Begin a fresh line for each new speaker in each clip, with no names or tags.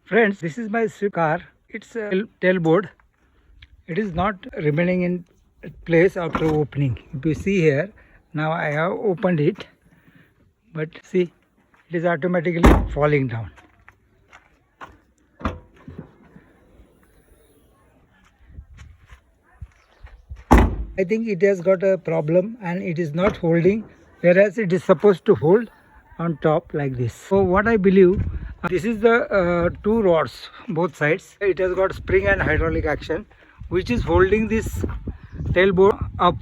Friends, this is my Swift car. It's a tailboard. It is not remaining in place after opening. If you see here, now I have opened it, but see, it is automatically falling down. I think it has got a problem and it is not holding, whereas it is supposed to hold on top like this. So what I believe, this is the two rods, both sides. It has got spring and hydraulic action, which is holding this tailboard up,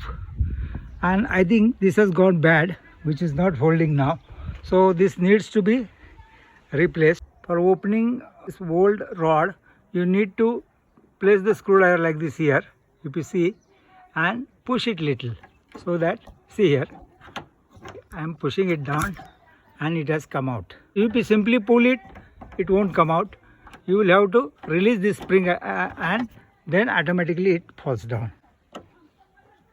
and I think this has gone bad, which is not holding now. So this needs to be replaced. For opening this old rod, you need to place the screwdriver like this here, if you see, and push it little, so that, see here, I am pushing it down and it has come out. If you simply pull it, it won't come out. You will have to release this spring and then automatically it falls down.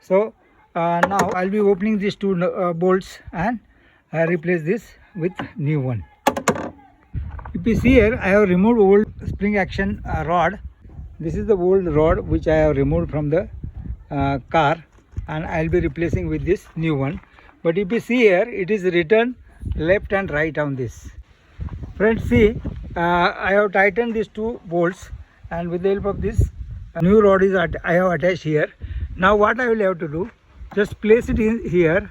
So now I'll be opening these two bolts and replace this with new one. If you see here, I have removed old spring action rod. This is the old rod which I have removed from the car, and I'll be replacing with this new one. But if you see here, it is written left and right on this. Friends, see, I have tightened these two bolts, and with the help of this new rod is I have attached here. Now what I will have to do, just place it in here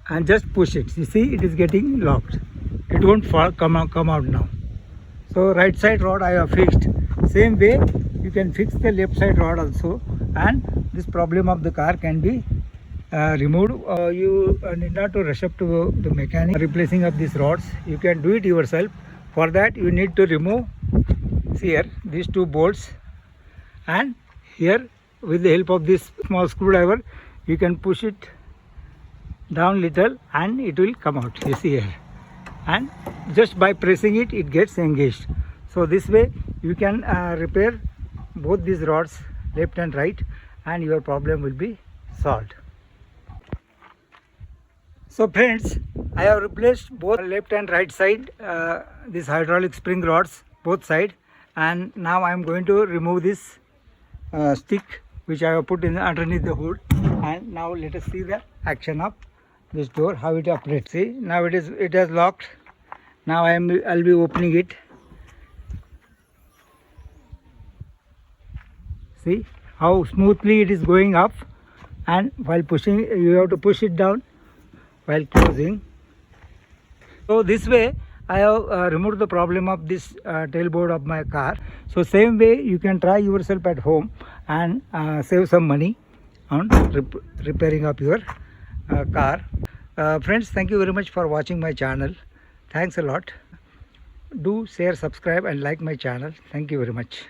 and just push it. You see, it is getting locked. It won't fall, come out now. So right side rod I have fixed. Same way you can fix the left side rod also, and this problem of the car can be removed. You need not to rush up to the mechanic replacing of these rods. You can do it yourself. For that you need to remove, see here, these two bolts, and here with the help of this small screwdriver you can push it down little and it will come out. You see here, and just by pressing it, it gets engaged. So this way you can repair both these rods, left and right, and your problem will be solved. So friends, I have replaced both left and right side these hydraulic spring rods, both side, and now I am going to remove this stick which I have put in underneath the hood. And now let us see the action of this door, how it operates. See, now it has locked. Now I'll be opening it. See how smoothly it is going up, and while pushing you have to push it down while closing. So this way I have removed the problem of this tailboard of my car. So same way you can try yourself at home and save some money on repairing of your car. Friends, thank you very much for watching my channel. Thanks a lot. Do share, subscribe and like my channel. Thank you very much.